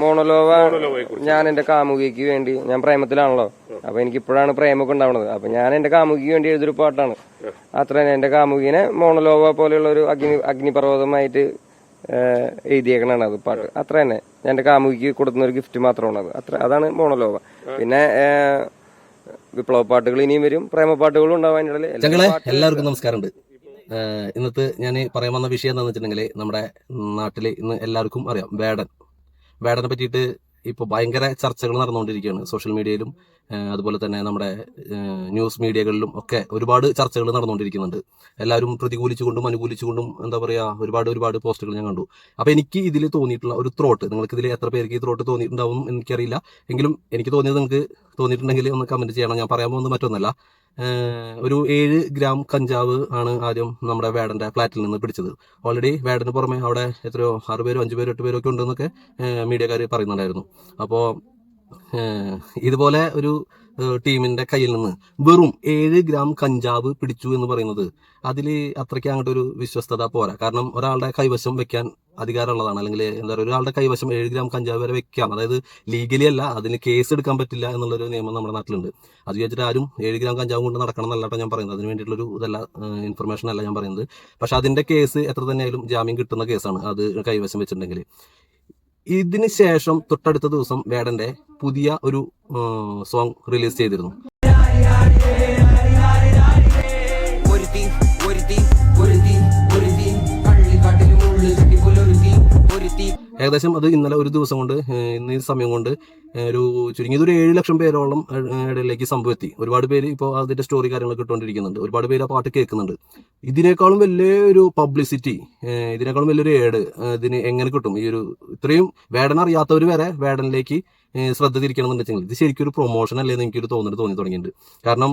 മോണലോവ ഞാൻ എന്റെ കാമുകിക്ക് വേണ്ടി, ഞാൻ പ്രേമത്തിലാണല്ലോ, അപ്പൊ എനിക്ക് ഇപ്പോഴാണ് പ്രേമൊക്കെ ഉണ്ടാവുന്നത്. അപ്പൊ ഞാൻ എന്റെ കാമുകിക്ക് വേണ്ടി എഴുതിയൊരു പാട്ടാണ്. അത്ര തന്നെ. എന്റെ കാമുകിനെ മോണലോവ പോലെയുള്ള ഒരു അഗ്നിപർവ്വതമായിട്ട് എഴുതിയേക്കണാണ് അത് പാട്ട്. അത്ര തന്നെ. ഞാൻ എന്റെ കാമുകിക്ക് കൊടുക്കുന്ന ഒരു ഗിഫ്റ്റ് മാത്രമാണ് അത്. അതാണ് മോണലോവ. പിന്നെ വിപ്ലവ പാട്ടുകൾ ഇനിയും വരും, പ്രേമ പാട്ടുകളും ഉണ്ടാവാൻ. എല്ലാവർക്കും നമസ്കാരമുണ്ട്. ഇന്നത്തെ ഞാൻ പറയാൻ വന്ന വിഷയം എന്താണെന്ന് വെച്ചിട്ടുണ്ടെങ്കിൽ, നമ്മുടെ നാട്ടിൽ ഇന്ന് എല്ലാവർക്കും അറിയാം വേടനെ പറ്റിയിട്ട് ഇപ്പോൾ ഭയങ്കര ചർച്ചകൾ നടന്നുകൊണ്ടിരിക്കുകയാണ്. സോഷ്യൽ മീഡിയയിലും അതുപോലെ തന്നെ നമ്മുടെ ന്യൂസ് മീഡിയകളിലും ഒക്കെ ഒരുപാട് ചർച്ചകൾ നടന്നുകൊണ്ടിരിക്കുന്നുണ്ട്. എല്ലാവരും പ്രതികൂലിച്ചുകൊണ്ടും അനുകൂലിച്ചുകൊണ്ടും എന്താ പറയുക, ഒരുപാട് പോസ്റ്റുകൾ ഞാൻ കണ്ടു. അപ്പോൾ എനിക്ക് ഇതിൽ തോന്നിയിട്ടുള്ള ഒരു ത്രോട്ട്, നിങ്ങൾക്ക് ഇതിൽ എത്ര പേർക്ക് ഈ ത്രോട്ട് തോന്നിയിട്ടുണ്ടാവും എനിക്കറിയില്ല, എങ്കിലും എനിക്ക് തോന്നിയത് നിങ്ങൾക്ക് തോന്നിയിട്ടുണ്ടെങ്കിൽ ഒന്ന് കമൻറ്റ് ചെയ്യണം. ഞാൻ പറയാൻ പോകുന്നത് മറ്റൊന്നല്ല. ഒരു 7 ഗ്രാം കഞ്ചാവ് ആണ് ആദ്യം നമ്മുടെ വേടന്റെ ഫ്ലാറ്റിൽ നിന്ന് പിടിച്ചത്. ഓൾറെഡി വേടന് പുറമെ അവിടെ എത്രയോ 6 പേരോ 5 പേരോ 8 പേരോ ഒക്കെ ഉണ്ടെന്നൊക്കെ മീഡിയക്കാർ പറയുന്നുണ്ടായിരുന്നു. അപ്പോൾ ഇതുപോലെ ഒരു ടീമിന്റെ കയ്യിൽ നിന്ന് വെറും 7 ഗ്രാം കഞ്ചാവ് പിടിച്ചു എന്ന് പറയുന്നത് അതിൽ അത്രയ്ക്ക് അങ്ങോട്ടൊരു വിശ്വസ്തത പോരാ. കാരണം ഒരാളുടെ കൈവശം വെക്കാൻ അധികാരമുള്ളതാണ്, അല്ലെങ്കിൽ എന്താ പറയുക, ഒരാളുടെ കൈവശം 7 ഗ്രാം കഞ്ചാവ് വരെ വെക്കാം. അതായത് ലീഗലി അല്ല, അതിന് കേസ് എടുക്കാൻ പറ്റില്ല എന്നുള്ളൊരു നിയമം നമ്മുടെ നാട്ടിലുണ്ട്. അത് വിചാരിച്ചിട്ട് ആരും 7 ഗ്രാം കഞ്ചാവ് കൊണ്ട് നടക്കണം എന്നല്ല ഞാൻ പറയുന്നത്. അതിന് വേണ്ടിയിട്ടുള്ളൊരു ഇതല്ല, ഇൻഫർമേഷൻ അല്ല ഞാൻ പറയുന്നത്. പക്ഷെ അതിന്റെ കേസ് എത്ര തന്നെയായാലും ജാമ്യം കിട്ടുന്ന കേസാണ് അത് കൈവശം വെച്ചിട്ടുണ്ടെങ്കിൽ. ഇതിന് ശേഷം തൊട്ടടുത്ത ദിവസം വേടന്റെ പുതിയ ഒരു സോങ് റിലീസ് ചെയ്തിരുന്നു. ഏകദേശം അത് ഇന്നലെ ഒരു ദിവസം കൊണ്ട്, ഇന്ന് ഈ സമയം കൊണ്ട് ഒരു ചുരുങ്ങിയത് ഒരു 7 ലക്ഷം പേരോളം ഇടയിലേക്ക് സംഭവത്തി. ഒരുപാട് പേര് ഇപ്പോൾ അതിന്റെ സ്റ്റോറി കാര്യങ്ങളൊക്കെ ഇട്ടുകൊണ്ടിരിക്കുന്നുണ്ട്. ഒരുപാട് പേര് ആ പാട്ട് കേൾക്കുന്നുണ്ട്. ഇതിനേക്കാളും വലിയൊരു പബ്ലിസിറ്റി, ഇതിനേക്കാളും വലിയൊരു ഏഡ് ഇതിന് എങ്ങനെ കിട്ടും? ഈ ഒരു ഇത്രയും വേടൻ അറിയാത്തവർ വരെ വേടനിലേക്ക് ശ്രദ്ധ തിരിക്കണം എന്നുണ്ടെങ്കിൽ ഇത് ശരിക്കും ഒരു പ്രൊമോഷൻ അല്ലേന്ന് എനിക്കൊരു തോന്നി തുടങ്ങിയിട്ടുണ്ട്. കാരണം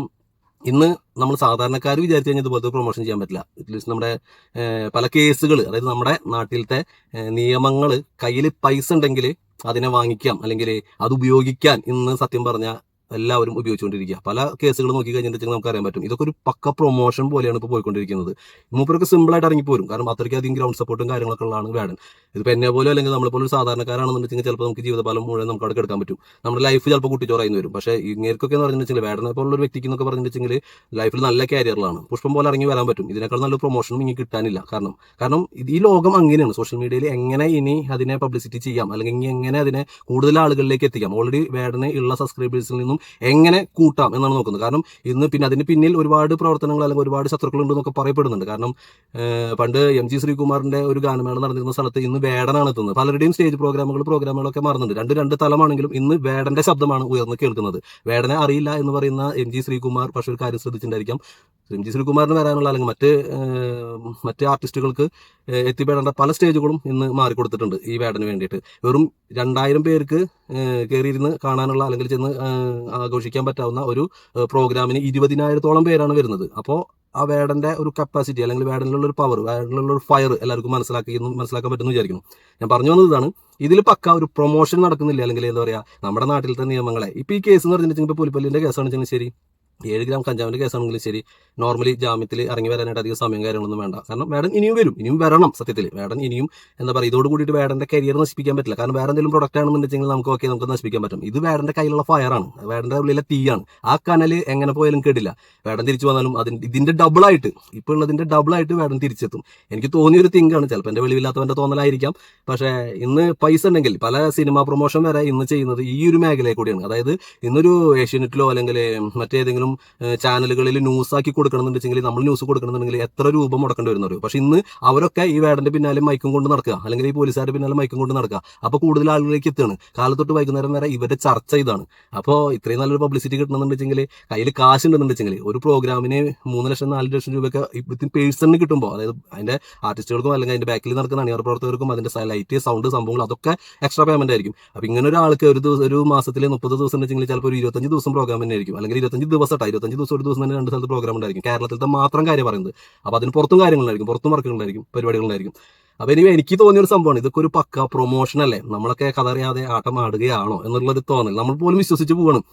ഇന്ന് നമ്മൾ സാധാരണക്കാർ വിചാരിച്ചു കഴിഞ്ഞാൽ ഇതുപോലത്തെ പ്രൊമോഷൻ ചെയ്യാൻ പറ്റില്ല. അറ്റ്ലീസ്റ്റ് നമ്മുടെ പല കേസുകൾ, അതായത് നമ്മുടെ നാട്ടിലത്തെ നിയമങ്ങൾ, കയ്യിൽ പൈസ ഉണ്ടെങ്കിൽ അതിനെ വാങ്ങിക്കാം, അല്ലെങ്കിൽ അത് ഉപയോഗിക്കാൻ ഇന്ന് സത്യം പറഞ്ഞാൽ എല്ലാവരും ഉപയോഗിച്ചുകൊണ്ടിരിക്കുക. പല കേസുകൾ നോക്കി കഴിഞ്ഞിട്ടുണ്ടെങ്കിൽ നമുക്ക് അറിയാൻ പറ്റും. ഇതൊക്കെ ഒരു പക്ക പ്രൊമോഷൻ പോലെയാണ് ഇപ്പോൾ പോയിക്കൊണ്ടിരിക്കുന്നത്. മൂപ്പരൊക്കെ സിമ്പിളായിട്ട് ഇറങ്ങിപ്പോരും. കാരണം അത്രയ്ക്കധികം ഗ്രൗണ്ട് സപ്പോർട്ടും കാര്യങ്ങളൊക്കെ ഉള്ളതാണ് വേടൻ. ഇതിപ്പോൾ എന്നെ പോലെ അല്ലെങ്കിൽ നമ്മളെപ്പോലെ ഒരു സാധാരണക്കാരാണെന്നുണ്ടെങ്കിൽ ചിലപ്പോൾ നമുക്ക് ജീവിതകാലം മുഴുവൻ നമുക്ക് അവിടെ എടുക്കാൻ പറ്റും. നമ്മുടെ ലൈഫ് ചിലപ്പോൾ കുട്ടിച്ചോറായി വരും. പക്ഷേ ഇങ്ങേർക്കൊക്കെ എന്ന് പറഞ്ഞിട്ടുണ്ടെങ്കിൽ വേടനെ പോലുള്ള ഒരു വ്യക്തിക്ക് എന്നൊക്കെ പറഞ്ഞിട്ടുണ്ടെങ്കിൽ ലൈഫിൽ നല്ല കാരിയറിലാണ്, പുഷ്പം പോലെ ഇറങ്ങി വരാൻ പറ്റും. ഇതിനേക്കാൾ നല്ല പ്രൊമോഷനും ഇനി കിട്ടാനില്ല. കാരണം ഈ ലോകം അങ്ങനെയാണ്. സോഷ്യൽ മീഡിയയിൽ എങ്ങനെ ഇനി അതിനെ പബ്ലിസിറ്റി ചെയ്യാം, അല്ലെങ്കിൽ ഇനി എങ്ങനെ അതിനെ കൂടുതൽ ആളുകളിലേക്ക് എത്തിക്കാം, ഓൾറെഡി വേടനെ ഉള്ള സബ്സ്ക്രൈബേഴ്സിൽ നിന്നും എങ്ങനെ കൂട്ടാം എന്നാണ് നോക്കുന്നത്. കാരണം ഇന്ന് പിന്നെ അതിന് പിന്നിൽ ഒരുപാട് പ്രവർത്തനങ്ങൾ അല്ലെങ്കിൽ ഒരുപാട് ശത്രുക്കളുണ്ട് എന്നൊക്കെ പറയപ്പെടുന്നുണ്ട്. കാരണം പണ്ട് MG ശ്രീകുമാറിന്റെ ഒരു ഗാനമേള നടന്നിരുന്ന സ്ഥലത്ത് ഇന്ന് വേടനാണ് എത്തുന്നത്. പലരുടെയും സ്റ്റേജ് പ്രോഗ്രാമുകളൊക്കെ മാറുന്നുണ്ട്. രണ്ട് തലമാണെങ്കിലും ഇന്ന് വേടന്റെ ശബ്ദമാണ് ഉയർന്ന് കേൾക്കുന്നത്. വേടനെ അറിയില്ല എന്ന് പറയുന്ന MG ശ്രീകുമാർ പക്ഷെ ഒരു കാര്യം ശ്രദ്ധിച്ചിട്ടുണ്ടായിരിക്കാം, MG ശ്രീകുമാറിന് വരാനുള്ള അല്ലെങ്കിൽ മറ്റ് ആർട്ടിസ്റ്റുകൾക്ക് എത്തിപ്പെടേണ്ട പല സ്റ്റേജുകളും ഇന്ന് മാറിക്കൊടുത്തിട്ടുണ്ട് ഈ വേടന് വേണ്ടിയിട്ട്. വെറും 2000 പേർക്ക് കയറിയിരുന്ന് കാണാനുള്ള അല്ലെങ്കിൽ ചെന്ന് ആഘോഷിക്കാൻ പറ്റാവുന്ന ഒരു പ്രോഗ്രാമിന് 20,000-ഓളം പേരാണ് വരുന്നത്. അപ്പോൾ ആ വേടന്റെ ഒരു കപ്പാസിറ്റി, അല്ലെങ്കിൽ വേടനിലുള്ള ഒരു പവർ, വേടനിലുള്ള ഒരു ഫയർ എല്ലാവർക്കും മനസ്സിലാക്കാൻ പറ്റുമെന്ന് വിചാരിക്കുന്നു. ഞാൻ പറഞ്ഞു വന്നത് ഇതാണ്. ഇതിൽ പക്ക ഒരു പ്രൊമോഷൻ നടക്കുന്നില്ല, അല്ലെങ്കിൽ എന്താ പറയുക, നമ്മുടെ നാട്ടിലത്തെ നിയമങ്ങളെ. ഇപ്പോൾ ഈ കേസ് എന്ന് പറഞ്ഞിട്ടുണ്ടെങ്കിൽ ഇപ്പോൾ പുലിപ്പല്ലിന്റെ കേസാണെന്ന് വെച്ചാൽ ശരി, 7 ഗ്രാം കഞ്ചാവിന്റെ കേസാണെങ്കിലും ശരി, നോർമലി ജാമ്യത്തിൽ ഇറങ്ങി വരാനായിട്ട് അധികം സമയം കാര്യങ്ങളൊന്നും വേണ്ട. കാരണം വേടൻ ഇനിയും വരണം. സത്യത്തിൽ വേടൻ ഇനിയും എന്താ പറയുക, ഇതോട് കൂടിയിട്ട് വേടന്റെ കരിയർ നശിപ്പിക്കാൻ പറ്റില്ല. കാരണം വേറെ എന്തെങ്കിലും പ്രൊഡക്റ്റ് ആണെന്നുണ്ടെങ്കിൽ നമുക്ക് നശിപ്പിക്കാൻ പറ്റും. ഇത് വേടന്റെ കയ്യിലുള്ള ഫയറാണ്, വേടന്റെ ഉള്ളിലെ തീയാണ്. ആ കനൽ എങ്ങനെ പോയാലും കേടില്ല. വേടൻ തിരിച്ചു വന്നാലും ഇതിന്റെ ഡബിളായിട്ട്, ഇപ്പോൾ ഉള്ളതിന്റെ ഡബിളായിട്ട് വേടൻ തിരിച്ചെത്തും. എനിക്ക് തോന്നിയൊരു തിങ്കാണ്, ചിലപ്പോൾ എൻ്റെ വെളിവില്ലാത്തവന്റെ തോന്നലായിരിക്കാം. പക്ഷേ ഇന്ന് പൈസ ഉണ്ടെങ്കിൽ പല സിനിമ പ്രൊമോഷൻ വരെ ഇന്ന് ചെയ്യുന്നത് ഈ ഒരു മേഖലയിൽ കൂടിയാണ്. അതായത് ഇന്നൊരു ഏഷ്യാനെറ്റിലോ അല്ലെങ്കിൽ മറ്റേതെങ്കിലും ചാനലുകളിൽ ന്യൂസാക്കി കൊടുക്കണമെന്നുണ്ടെങ്കിൽ, നമ്മൾ ന്യൂസ് കൊടുക്കണമെന്നുണ്ടെങ്കിൽ എത്ര രൂപ മുടക്കേണ്ടി വരുന്നവർ. പക്ഷെ ഇന്ന് അവരൊക്കെ ഈ വേടന്റെ പിന്നാലെ മൈക്കും കൊണ്ട് നടക്കുക, അല്ലെങ്കിൽ ഈ പോലീസുകാരുടെ പിന്നാലെ മൈക്കും കൊണ്ട് നടക്കുക. അപ്പോൾ കൂടുതൽ ആളുകളിലേക്ക് എത്തുകയാണ്. കാലത്തൊട്ട് വൈകുന്നേരം വരെ ഇവരുടെ ചർച്ച ഇതാണ്. അപ്പോൾ ഇത്രയും നല്ലൊരു പബ്ലിസിറ്റി കിട്ടണമെന്നുണ്ടെങ്കിൽ, കയ്യിൽ കാശ് ഉണ്ടെന്നുണ്ടെങ്കിൽ, ഒരു പ്രോഗ്രാമിന് 3 ലക്ഷം 4 ലക്ഷം രൂപയൊക്കെ ഇതിന് പേഴ്സണിന് കിട്ടുമ്പോൾ, അതായത് അതിന്റെ ആർട്ടിസ്റ്റുകൾക്കും അല്ലെങ്കിൽ അതിന്റെ ബാക്കിൽ നടക്കുന്ന അണിയർ പ്രവർത്തകർക്കും അതിന്റെ ലൈറ്റ്, സൗണ്ട്, സംഭവങ്ങൾ അതൊക്കെ എക്സ്ട്രാ പേയ്മെന്റ് ആയിരിക്കും. അപ്പോൾ ഇങ്ങനെ ഒരാൾക്ക് ഒരു മാസത്തിൽ 30 ദിവസം ഉണ്ടെങ്കിൽ ചിലപ്പോൾ ഒരു 25 ദിവസം പ്രോഗ്രാം തന്നെ ആയിരിക്കും, അല്ലെങ്കിൽ 25 ദിവസം 25 ദിവസം ഒരു ദിവസം തന്നെ 2 സ്ഥലത്ത് പ്രോഗ്രാം ഉണ്ടായിരിക്കും. കേരളത്തിലത്തെ മാത്രം കാര്യം പറയുന്നത്. അപ്പോൾ അതിന് പുറത്തും കാര്യങ്ങളുണ്ടായിരിക്കും, പുറത്തും വർക്കുകളുണ്ടായിരിക്കും, പരിപാടികളുണ്ടായിരിക്കും. അപ്പൊ ഇനി എനിക്ക് തോന്നിയൊരു സംഭവമാണ്, ഇതൊക്കെ ഒരു പക്ക പ്രൊമോഷൻ അല്ലേ, നമ്മളൊക്കെ കഥ അറിയാതെ ആട്ടം ആടുകയാണോ എന്നുള്ളൊരു തോന്നൽ നമ്മൾ പോലും വിശ്വസിച്ച് പോകണം.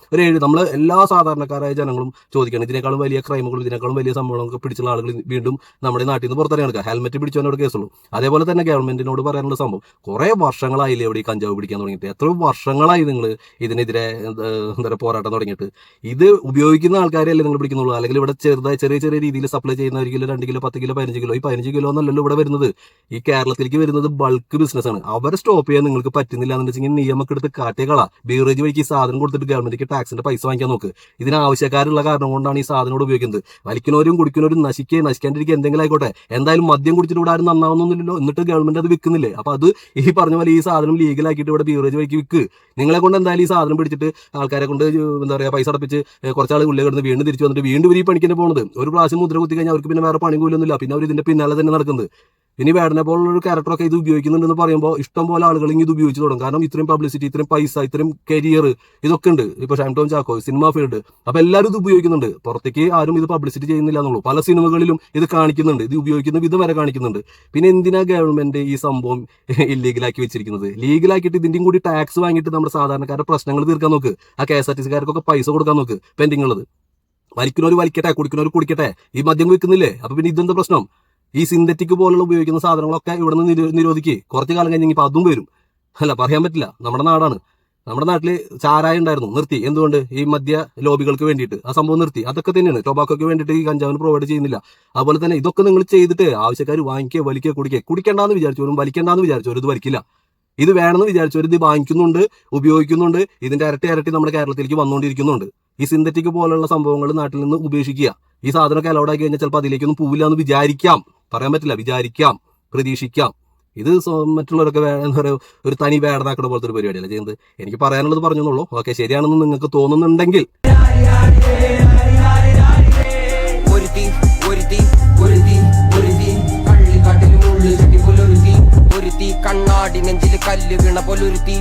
നമ്മൾ എല്ലാ സാധാരണക്കാരായ ജനങ്ങളും ചോദിക്കണം, ഇതിനേക്കാളും വലിയ ക്രൈമുകളും ഇതിനേക്കാളും വലിയ സംഭവങ്ങളൊക്കെ പിടിച്ചുള്ള ആളുകൾ വീണ്ടും നമ്മുടെ നാട്ടിൽ നിന്ന് പുറത്തിറങ്ങി നടക്കുക. ഹെൽമെറ്റ് പിടിച്ചവനോട് കേസുള്ളൂ. അതേപോലെ തന്നെ ഗവൺമെന്റിനോട് പറയാനുള്ള സംഭവം, കുറെ വർഷങ്ങളായില്ലേ ഇവിടെ ഈ കഞ്ചാവ് പിടിക്കാൻ തുടങ്ങിയിട്ട്, എത്ര വർഷങ്ങളായി നിങ്ങൾ ഇതിനെതിരെ എന്താ പറയുക പോരാട്ടം തുടങ്ങിയിട്ട്. ഇത് ഉപയോഗിക്കുന്ന ആൾക്കാരെയല്ലേ നിങ്ങൾ പിടിക്കുന്നുള്ളൂ, അല്ലെങ്കിൽ ഇവിടെ ചെറിയ ചെറിയ രീതിയിൽ സപ്ലൈ ചെയ്യുന്ന 1 കിലോ 2 കിലോ 10 കിലോ 15 കിലോ, ഈ 15 കിലോ എന്നല്ലല്ലോ ഇവിടെ വരുന്നത്. ഈ കേരളത്തിലേക്ക് വരുന്നത് ബൾക്ക് ബിസിനസ് ആണ്. അവരെ സ്റ്റോപ്പ് ചെയ്യാൻ നിങ്ങൾക്ക് പറ്റുന്നില്ല എന്ന് വെച്ചെങ്കിൽ നിയമമൊക്കെ എടുത്ത് കാട്ടികളാ. ബീവറേജ് വഴിക്ക് ഈ സാധനം കൊടുത്തിട്ട് ഗവൺമെന്റിക്ക് ടാക്സിന്റെ പൈസ വാങ്ങിക്കാൻ നോക്ക്. ഇതിന് ആവശ്യക്കാരുള്ള കാരണം കൊണ്ടാണ് ഈ സാധനം ഉപയോഗിക്കുന്നത്. വലിക്കുന്നവരും കുടിക്കുന്നവരും നശിക്കാണ്ടിരിക്കുക എന്തെങ്കിലും ആയിക്കോട്ടെ, എന്തായാലും മദ്യം കുടിച്ചിട്ട് ഇവിടെ ആരും നന്നാവുന്നില്ലല്ലോ, എന്നിട്ട് ഗവൺമെന്റ് അത് വിൽക്കുന്നില്ലേ. അപ്പൊ അത് ഈ പറഞ്ഞ പോലെ ഈ സാധനം ലീഗലാക്കിയിട്ട് ഇവിടെ ബീവറേജ് വഴിക്ക് വിൽക്ക്. നിങ്ങളെ കൊണ്ട് എന്തായാലും ഈ സാധനം പിടിച്ചിട്ട് ആൾക്കാരെ കൊണ്ട് എന്താ പറയുക പൈസ അടപ്പിച്ച് കുറച്ചാൾ ഉള്ളിൽ കിടന്ന് വീണ്ടും തിരിച്ചു വന്നിട്ട് വീണ്ടും ഈ പണിക്കിനെ പോകുന്നത്. ഒരു പ്രാവശ്യം മുദ്ര കുത്തി കഴിഞ്ഞാൽ അവർക്ക് പിന്നെ വേറെ പണി പോലൊന്നുമില്ല, പിന്നെ അവർ ഇതിന്റെ പിന്നാലെ തന്നെ നടക്കുന്നത്. ഇനി വേടനെ പോലുള്ളൊരു ക്യാരക്ടറൊക്കെ ഇത് ഉപയോഗിക്കുന്നുണ്ടെന്ന് പറയുമ്പോൾ ഇഷ്ടം പോലെ ആളുകൾ ഇത് ഉപയോഗിച്ച് തുടങ്ങും. കാരണം ഇത്രയും പബ്ലിസിറ്റി, ഇത്രയും പൈസ, ഇത്രയും കരിയർ ഇതൊക്കെ ഉണ്ട്. ഇപ്പൊ ഷൈൻ ടോം ചാക്കോ സിനിമ ഫീൽഡ്, അപ്പൊ എല്ലാവരും ഇത് ഉപയോഗിക്കുന്നുണ്ട്. പുറത്തേക്ക് ആരും ഇത് പബ്ലിസിറ്റി ചെയ്യുന്നില്ല എന്നുള്ളൂ. പല സിനിമകളിലും ഇത് കാണിക്കുന്നുണ്ട്, ഇത് ഉപയോഗിക്കുന്ന വിധം വരെ കാണിക്കുന്നുണ്ട്. പിന്നെ എന്തിനാ ഗവൺമെന്റ് ഈ സംഭവം ഇല്ലീഗലാക്കി വെച്ചിരിക്കുന്നത്? ലീഗലാക്കിയിട്ട് ഇതിന്റെയും കൂടി ടാക്സ് വാങ്ങിയിട്ട് നമ്മുടെ സാധാരണക്കാരുടെ പ്രശ്നങ്ങൾ തീർക്കാൻ നോക്ക്. ആ KSRTC കാർക്കൊക്കെ പൈസ കൊടുക്കാൻ നോക്ക്. പെൻഡിങ് ഉള്ളത് വലിക്കുന്നവർ വലിക്കട്ടെ, കുടിക്കുന്നവർ കുടിക്കട്ടെ. ഈ മദ്യം വിൽക്കുന്നില്ലേ, അപ്പൊ പിന്നെ ഇതെന്താ പ്രശ്നം? ഈ സിന്തറ്റിക് പോലുള്ള ഉപയോഗിക്കുന്ന സാധനങ്ങളൊക്കെ ഇവിടെ നിന്ന് നിരോധിക്കുക. കുറച്ച് കാലം കഴിഞ്ഞെങ്കിൽ ഇപ്പൊ അതും വരും. അല്ല, പറയാൻ പറ്റില്ല. നമ്മുടെ നാടാണ്. നമ്മുടെ നാട്ടില് ചാരായം ഉണ്ടായിരുന്നു, നിർത്തി. എന്തുകൊണ്ട്? ഈ മദ്യ ലോബികൾക്ക് വേണ്ടിയിട്ട് ആ സംഭവം നിർത്തി. അതൊക്കെ തന്നെയാണ് ടൊബാക്കോക്ക് വേണ്ടിയിട്ട് ഈ കഞ്ചാവിന് പ്രൊവൈഡ് ചെയ്യുന്നില്ല. അതുപോലെ തന്നെ ഇതൊക്കെ നിങ്ങൾ ചെയ്തിട്ട് ആവശ്യക്കാർ വാങ്ങിക്കുക, വലിക്കുക, കുടിക്കണ്ടെന്ന് വിചാരിച്ചവരും വലിക്കണ്ടെന്ന് വിചാരിച്ചവരും ഇത് വലിക്കില്ല. ഇത് വേണമെന്ന് വിചാരിച്ചവർ ഇത് വാങ്ങിക്കുന്നുണ്ട്, ഉപയോഗിക്കുന്നുണ്ട്. ഇതിന്റെ ഇരട്ടി നമ്മുടെ കേരളത്തിലേക്ക് വന്നുകൊണ്ടിരിക്കുന്നുണ്ട്. ഈ സിന്തറ്റിക് പോലുള്ള സംഭവങ്ങൾ നാട്ടിൽ നിന്ന് ഉപേക്ഷിക്കുക. ഈ സാധനമൊക്കെ അലൗഡ് ആക്കി കഴിഞ്ഞാൽ ചിലപ്പോൾ അതിലേക്കൊന്നും പോവില്ല എന്ന് വിചാരിക്കാം, പറയാൻ പറ്റില്ല. വിചാരിക്കാം, പ്രതീക്ഷിക്കാം. ഇത് മറ്റുള്ളവരൊക്കെ എന്താ പറയുക ഒരു തനി വേടനാക്കുന്ന പോലത്തെ ഒരു പരിപാടിയല്ല ചെയ്യുന്നത്. എനിക്ക് പറയാനുള്ളത് പറഞ്ഞെന്നുള്ളൂ. ഓക്കെ, ശരിയാണെന്ന് നിങ്ങൾക്ക് തോന്നുന്നുണ്ടെങ്കിൽ കണ്ണാടി നെഞ്ചില് കല്ല് വീണ പോലൊരുത്തി